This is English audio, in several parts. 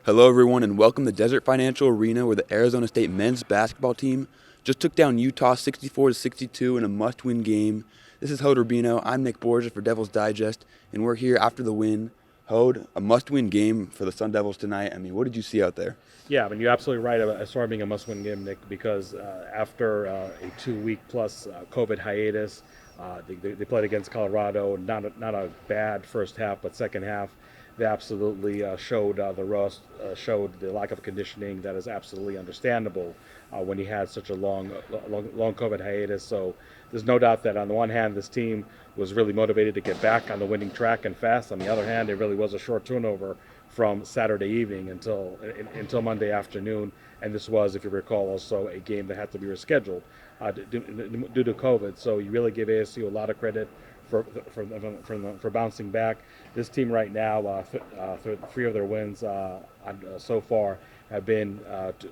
Hello, everyone, and welcome to Desert Financial Arena, where the Arizona State men's basketball team just took down Utah 64-62 in a must-win game. This is Hode Rubino. I'm Nick Borgia for Devils Digest, and we're here after the win. Hode, a must-win game for the Sun Devils tonight. I mean, what did you see out there? Yeah, I mean, you're absolutely right as far as being a must-win game, Nick, because after a 2-week plus COVID hiatus, they played against Colorado. Not a bad first half, but second half, they absolutely showed the rust, showed the lack of conditioning that is absolutely understandable when he had such a long COVID hiatus. So there's no doubt that on the one hand, this team was really motivated to get back on the winning track and fast. On the other hand, it really was a short turnover from Saturday evening until Monday afternoon, and this was, if you recall, also a game that had to be rescheduled due to COVID. So you really give ASU a lot of credit for bouncing back. This team right now, three of their wins so far have been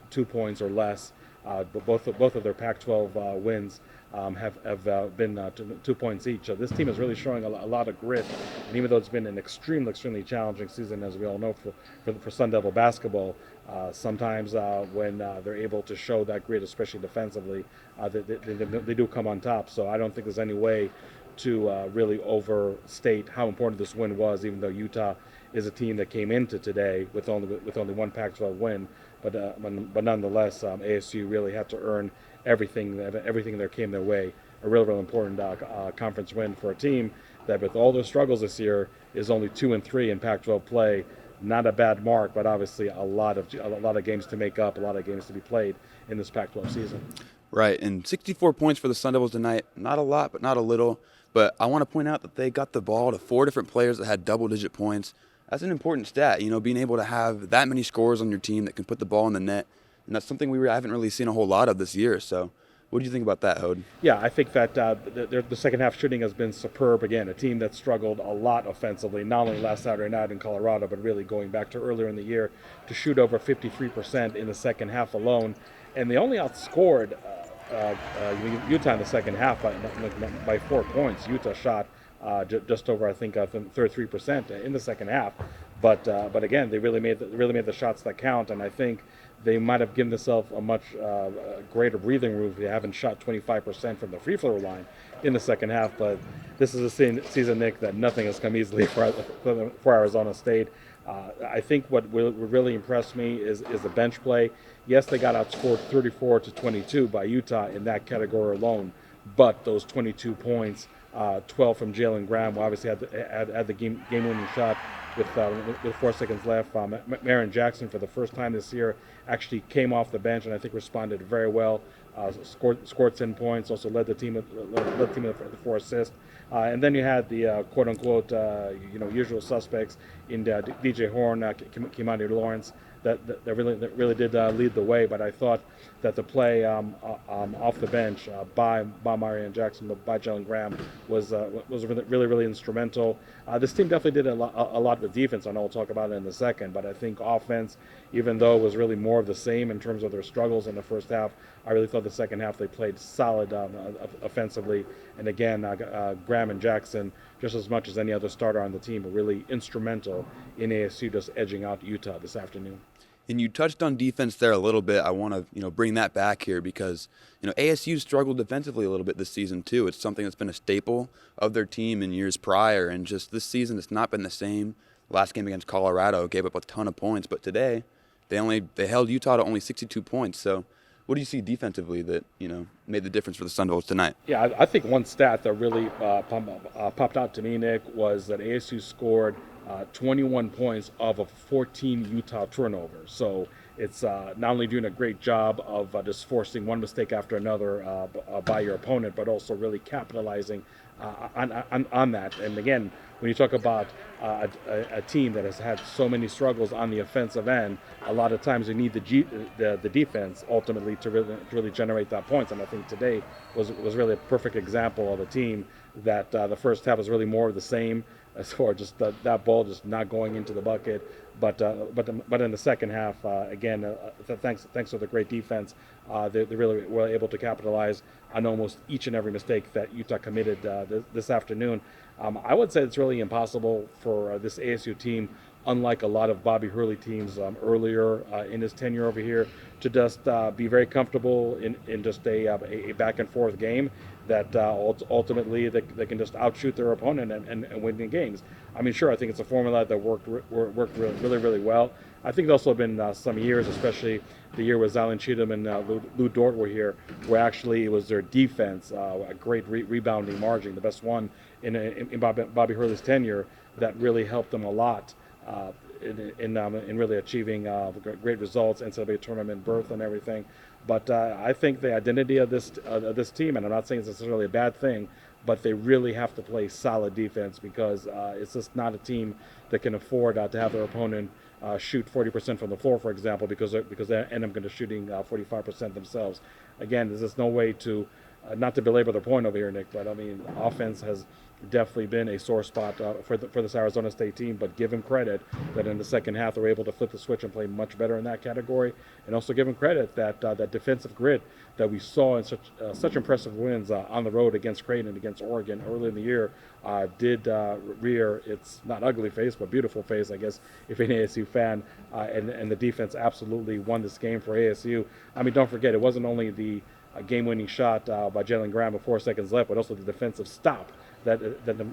2 points or less. But both of their Pac-12 wins have been 2 points each. So this team is really showing a lot of grit. And even though it's been an extremely challenging season, as we all know, for Sun Devil basketball, sometimes when they're able to show that grit, especially defensively, they do come on top. So I don't think there's any way to really overstate how important this win was, even though Utah is a team that came into today with only one Pac-12 win. But nonetheless, ASU really had to earn everything that came their way. A real important conference win for a team that, with all their struggles this year, is only 2-3 in Pac-12 play. Not a bad mark, but obviously a lot of games to make up, a lot of games to be played in this Pac-12 season. Right, and 64 points for the Sun Devils tonight. Not a lot, but not a little. But I want to point out that they got the ball to 4 different players that had double-digit points. That's an important stat, being able to have that many scorers on your team that can put the ball in the net. And that's something we haven't really seen a whole lot of this year. So what do you think about that, Hode? Yeah, I think that the second half shooting has been superb. Again, a team that struggled a lot offensively, not only last Saturday night in Colorado, but really going back to earlier in the year, to shoot over 53% in the second half alone. And they only outscored Utah in the second half by 4 points. Utah shot just over, I think, 33% in the second half. But again, they really made the shots that count, and I think they might have given themselves a much greater breathing room if they haven't shot 25% from the free throw line in the second half. But this is a season, Nick, that nothing has come easily for Arizona State. I think what really impressed me is the bench play. Yes, they got outscored 34-22 by Utah in that category alone, but those 22 points, 12 from Jalen Graham, who obviously had the game-winning shot with 4 seconds left. Marin Jackson, for the first time this year, actually came off the bench and I think responded very well. Scored 10 points. Also led the team with 4 assists. And then you had the quote-unquote usual suspects in DJ Horn, Kimani Lawrence, that really did lead the way. But I thought that the play off the bench by Marion Jackson, but by Jalen Graham was really instrumental. This team definitely did a lot with defense. I know we'll talk about it in a second, but I think offense, even though it was really more of the same in terms of their struggles in the first half, I really thought the second half they played solid offensively. And again, Graham and Jackson, just as much as any other starter on the team, were really instrumental in ASU just edging out Utah this afternoon. And you touched on defense there a little bit. I want to, bring that back here because, ASU struggled defensively a little bit this season too. It's something that's been a staple of their team in years prior, and just this season it's not been the same. Last game against Colorado gave up a ton of points, but today they held Utah to only 62 points. So what do you see defensively that, made the difference for the Sun Devils tonight? Yeah, I think one stat that really popped out to me, Nick, was that ASU scored 21 points off of 14 Utah turnovers. So it's not only doing a great job of just forcing one mistake after another by your opponent, but also really capitalizing on that. And again, when you talk about a team that has had so many struggles on the offensive end, a lot of times you need the defense ultimately to really generate that points. And I think today was really a perfect example of a team that the first half was really more of the same, as far as just that ball just not going into the bucket. But in the second half, again, thanks to the great defense, they really were able to capitalize on almost each and every mistake that Utah committed this afternoon. I would say it's really impossible for this ASU team unlike a lot of Bobby Hurley teams earlier in his tenure over here, to just be very comfortable in just a back and forth game that ultimately they can just outshoot their opponent and win the games. I mean, sure, I think it's a formula that worked really, really well. I think there's also been some years, especially the year with Zylan Cheatham and Lou Dort were here, where actually it was their defense, a great rebounding margin, the best one in Bobby Hurley's tenure, that really helped them a lot in really achieving great results, NCAA tournament berth and everything. But I think the identity of this team, and I'm not saying it's necessarily a bad thing, but they really have to play solid defense, because it's just not a team that can afford to have their opponent shoot 40% from the floor, for example, because they end up going to shooting 45% themselves. Again, there's just no way to, not to belabor the point over here, Nick, but I mean, offense has definitely been a sore spot for this Arizona State team, but give them credit that in the second half they're able to flip the switch and play much better in that category, and also give them credit that that defensive grit that we saw in such impressive wins on the road against Creighton and against Oregon early in the year did rear its not ugly face but beautiful face, I guess, if you're an ASU fan, and the defense absolutely won this game for ASU. I mean, don't forget, it wasn't only the game-winning shot by Jalen Graham with 4 seconds left, but also the defensive stop that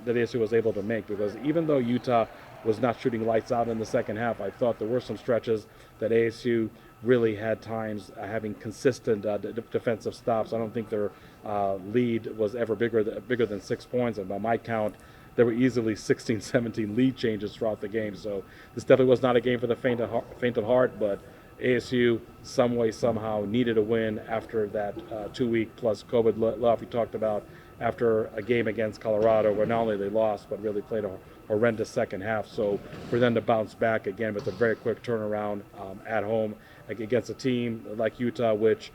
ASU was able to make, because even though Utah was not shooting lights out in the second half, I thought there were some stretches that ASU really had times having consistent defensive stops. I don't think their lead was ever bigger than 6 points, and by my count, there were easily 16, 17 lead changes throughout the game. So this definitely was not a game for the faint of heart, but ASU, some way, somehow, needed a win after that 2-week plus COVID layoff we talked about, after a game against Colorado where not only they lost but really played a horrendous second half. So for them to bounce back again with a very quick turnaround at home against a team like Utah, which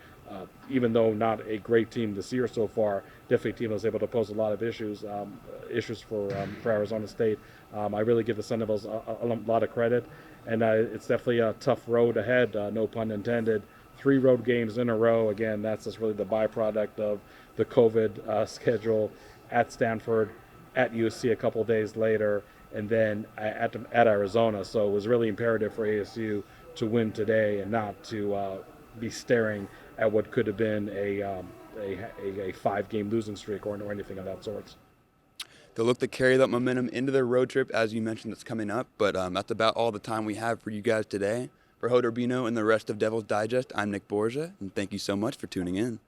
even though not a great team this year so far, definitely a team that was able to pose a lot of issues for Arizona State. I really give the Sun Devils a lot of credit, and it's definitely a tough road ahead, no pun intended. 3 road games in a row. Again, that's just really the byproduct of the COVID schedule at Stanford, at USC a couple days later, and then at Arizona. So it was really imperative for ASU to win today and not to be staring at what could have been a 5-game losing streak or anything of that sort. They'll look to carry that momentum into their road trip, as you mentioned, that's coming up. But that's about all the time we have for you guys today. For Hoder Bino and the rest of Devil's Digest, I'm Nick Borgia, and thank you so much for tuning in.